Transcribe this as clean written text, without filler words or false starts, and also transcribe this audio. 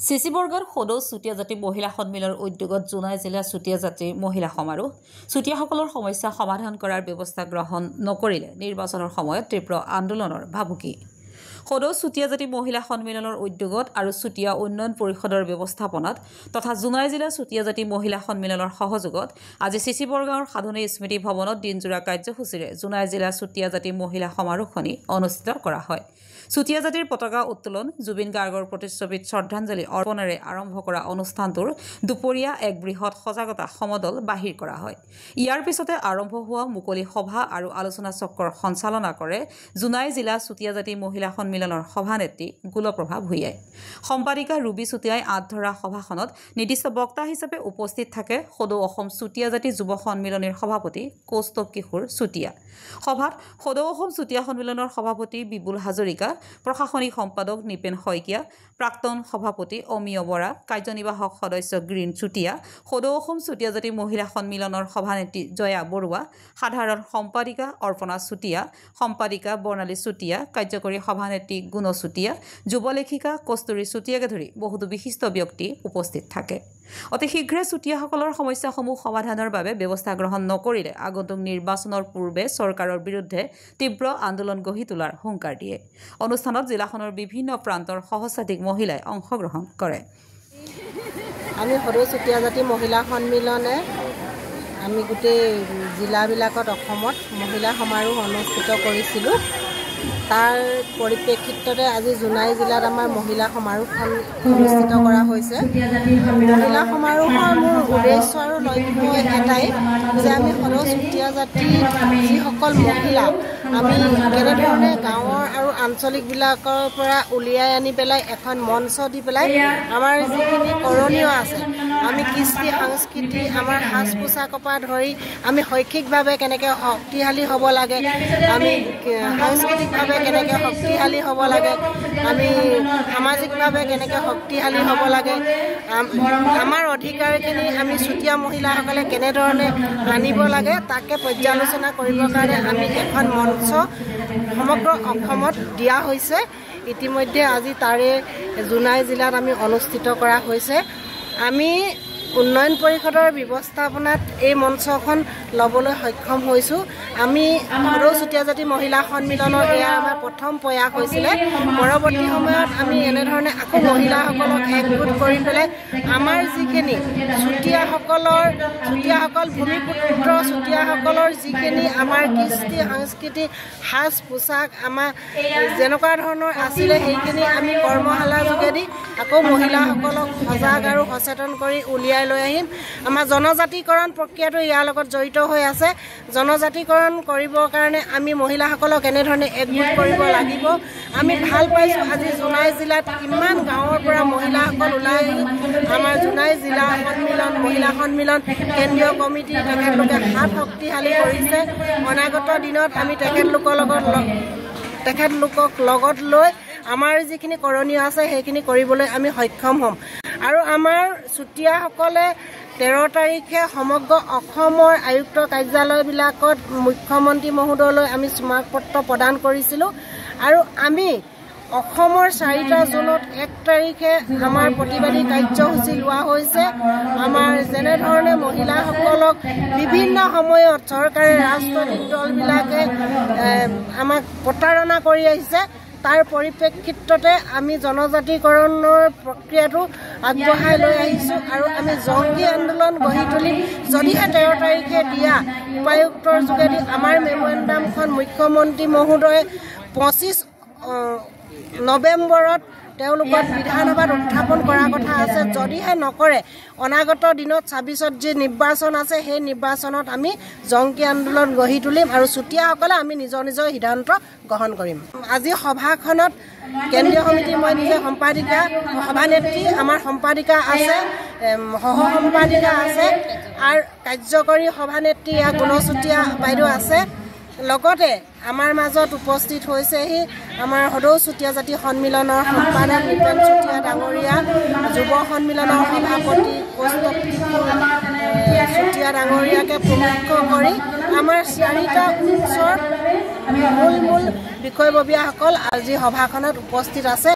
চিচিবৰ্গৰ সদৌ চুতীয়া জাতি মহিলা সন্মিলনৰ উদ্যোগত জোনাই জিলা চুতীয়া জাতিৰ মহিলা সমাৰোহ চুতীয়াসকলৰ সমস্যা সমাধান কৰাৰ ব্যৱস্থা গ্ৰহণ নকৰিলে নিৰ্বাচনৰ সময়ত তীব্ৰ আন্দোলনৰ ভাবুকি সদৌ চুতীয়া জাতি মহিলা সন্মিলনৰ উদ্যোগত আৰু চুতীয়া উন্নয়ন পৰিষদৰ ব্যৱস্থাপনাত তথা জোনাই জিলা চুতীয়া জাতি মহিলা সন্মিলনৰ সহযোগত আজি চিচিবৰ্গৰ সাধনী স্মৃতি ভৱনত দিনজোৰা কাৰ্যসূচীৰে জোনাই জিলা চুতীয়া জাতি মহিলা সমাৰোহখনি অনুষ্ঠিত কৰা হয় চুতীয়া জাতিৰ পতাকা উত্তোলন জুবিন গাৰ্গৰ প্ৰতিচ্ছবিত শ্ৰদ্ধাঞ্জলি অৰ্পণেৰে আৰম্ভ কৰা অনুষ্ঠানটোৰ দুপৰীয়া এক বৃহৎ সজাগতা সমদল বাহিৰ কৰা হয় ইয়াৰ পিছতে আৰম্ভ হোৱা মুকলি সভা আৰু আলোচনা চক্ৰৰ সঞ্চালনা কৰে জোনাই জিলা চুতীয়া জাতি মহিলা সন্মিলনৰ সভানেত্ৰী গুলপ্ৰভা ভূঞাই সম্পাদিকা ৰুবি চুতীয়াই আধৰা সভাখনত নিৰ্দিষ্ট বক্তা হিচাপে উপস্থিত থাকে সদৌ অসম চুতীয়া জাতি যুৱ সন্মিলনৰ সভাপতি কৌস্তৱ কিশোৰ চুতীয়া সভাত সদৌ অসম চুতীয়া সন্মিলনৰ সভাপতি বিপুল হাজৰিকা প্ৰশাসনিক সম্পাদক নিপেন শইকীয়া প্ৰাক্তন সভাপতি অমিয় বৰা কাৰ্যনিৰ্বাহক সদস্য গ্ৰীণ চুতীয়া সদৌ অসম চুতীয়া জাতি মহিলা সন্মিলনৰ সভানেত্ৰী জয়া বৰুৱা সাধাৰণ সম্পাদিকা অৰ্পণা চুতীয়া সম্পাদিকা বৰ্ণালী চুতীয়া কাৰ্যকৰী সভানেত্ৰী গুণ চুতীয়া যুৱ লেখিকা কস্তুৰী চুতীয়াকে ধৰি বহুতো বিশিষ্ট ব্যক্তি উপস্থিত থাকে অতি শীঘ্ৰে চুতীয়াসকলৰ সমস্যাসমূহ সমাধানৰ বাবে ব্যৱস্থা গ্ৰহণ নকৰিলে আগন্তুক নিৰ্বাচনৰ পূৰ্বে চৰকাৰৰ বিৰুদ্ধে তীব্ৰ আন্দোলন গঢ়ি তোলাৰ হুংকাৰ দিয়ে অনুষ্ঠানত জিলাখনৰ বিভিন্ন প্ৰান্তৰ সহস্ৰাধিক মহিলাই অংশগ্ৰহণ কৰে আমি সদৌ চুতীয়া জাতি মহিলা সন্মিলনে আমি গোটেই জিলাবিলাকত অসমত মহিলা সমাৰোহ অনুষ্ঠিত কৰিছিলোঁ তাৰ পৰিপ্ৰেক্ষিততে আজি জোনাই জিলাত আমাৰ মহিলা সমাৰোহখন অনুষ্ঠিত কৰা হৈছে মহিলা সমাৰোহৰ মোৰ উদ্দেশ্য আৰু লক্ষ্য এটাই যে আমি সদৌ চুতীয়া জাতিৰ যিসকল মহিলা আমি কেনেধৰণে গাঁৱৰ আৰু আঞ্চলিকবিলাকৰ পৰা উলিয়াই আনি পেলাই এখন মঞ্চ দি পেলাই আমাৰ যিখিনি কৰণীয় আছে আমি কৃষ্টি সংস্কৃতি আমাৰ সাজ পোছাকৰ পৰা ধৰি আমি শৈক্ষিকভাৱে কেনেকৈ শক্তিশালী হ'ব লাগে আমি সাংস্কৃতিকভাৱে কেনেকৈ শক্তিশালী হ'ব লাগে আমি সামাজিকভাৱে কেনেকৈ শক্তিশালী হ'ব লাগে আমাৰ অধিকাৰখিনি আমি চুতীয়া মহিলাসকলে কেনেধৰণে আনিব লাগে তাকে পৰ্যালোচনা কৰিবৰ কাৰণে আমি এখন মঞ্চ সমগ্ৰ অসমত দিয়া হৈছে ইতিমধ্যে আজি তাৰে জোনাই জিলাত আমি অনুষ্ঠিত কৰা হৈছে আমি উন্নয়ন পৰিষদৰ ব্যৱস্থাপনাত এই মঞ্চখন ল'বলৈ সক্ষম হৈছোঁ আমি সদৌ চুতীয়া জাতি মহিলা সন্মিলনৰ এয়া আমাৰ প্ৰথম প্ৰয়াস হৈছিলে পৰৱৰ্তী সময়ত আমি এনেধৰণে আকৌ মহিলাসকলক একগোট কৰি পেলাই আমাৰ যিখিনি চুতীয়াসকল ভূমিপুত্ৰ চুতীয়াসকলৰ যিখিনি আমাৰ কৃষ্টি সংস্কৃতি সাজ পোছাক আমাৰ যেনেকুৱা ধৰণৰ আছিলে সেইখিনি আমি কৰ্মশালাৰ যোগেদি আকৌ মহিলাসকলক সজাগ আৰু সচেতন কৰি উলিয়াই লৈ আহিম আমাৰ জনজাতিকৰণ প্ৰক্ৰিয়াটো ইয়াৰ লগত জড়িত হৈ আছে জনজাতিকৰণ কৰিবৰ কাৰণে আমি মহিলাসকলক এনেধৰণে একগোট কৰিব লাগিব আমি ভাল পাইছোঁ আজি জোনাই জিলাত কিমান গাঁৱৰ পৰা মহিলাসকল ওলাই আহি আমাৰ জোনাই জিলা সন্মিলন মহিলা সন্মিলন কেন্দ্ৰীয় কমিটি তেখেতলোকে হাত শক্তিশালী কৰিছে অনাগত দিনত আমি তেখেতলোকক লগত লৈ আমাৰ যিখিনি কৰণীয় আছে সেইখিনি কৰিবলৈ আমি সক্ষম হ'ম আৰু আমাৰ চুতীয়াসকলে 13 তাৰিখে সমগ্ৰ অসমৰ আয়ুক্ত কাৰ্যালয়বিলাকত মুখ্যমন্ত্ৰী মহোদয়লৈ আমি স্মাৰকপত্ৰ প্ৰদান কৰিছিলোঁ আৰু আমি অসমৰ 4টা জোনত 1 তাৰিখে আমাৰ প্ৰতিবাদী কাৰ্যসূচী লোৱা হৈছে আমাৰ যেনেধৰণে মহিলাসকলক বিভিন্ন সময়ত চৰকাৰে ৰাজনৈতিক দলবিলাকে আমাক প্ৰতাৰণা কৰি আহিছে তাৰ পৰিপ্ৰেক্ষিততে আমি জনজাতিকৰণৰ প্ৰক্ৰিয়াটো আগবঢ়াই লৈ আহিছোঁ আৰু আমি জংগী আন্দোলন গঢ়ি তুলিম যদিহে 13 তাৰিখে দিয়া উপায়ুক্তৰ যোগেদি আমাৰ মেমৰেণ্ডামখন মুখ্যমন্ত্ৰী মহোদয়ে 25 নৱেম্বৰত তেওঁলোকৰ বিধানসভাত উত্থাপন কৰাৰ কথা আছে যদিহে নকৰে অনাগত দিনত 26ত যি নিৰ্বাচন আছে সেই নিৰ্বাচনত আমি জংকী আন্দোলন গঢ়ি তুলিম আৰু চুতীয়াসকলে আমি নিজৰ নিজৰ সিদ্ধান্ত গ্ৰহণ কৰিম আজি সভাখনত কেন্দ্ৰীয় সমিতি মই নিজে সম্পাদিকা সভানেত্ৰী আমাৰ সম্পাদিকা আছে সহ সম্পাদিকা আছে আৰু কাৰ্যকৰী সভানেত্ৰী গুণ চুতীয়া বাইদেউ আছে লগতে আমাৰ মাজত উপস্থিত হৈছেহি আমাৰ সদৌ চুতীয়া জাতি সন্মিলনৰ সম্পাদক নিপেন চুতীয়া ডাঙৰীয়া যুৱ সন্মিলনৰ সভাপতি কৌস্তৱ চুতীয়া ডাঙৰীয়াকে প্ৰমুখ কৰি আমাৰ 4টা উৎসৰ মূল বিষয়ববীয়াসকল আজি সভাখনত উপস্থিত আছে।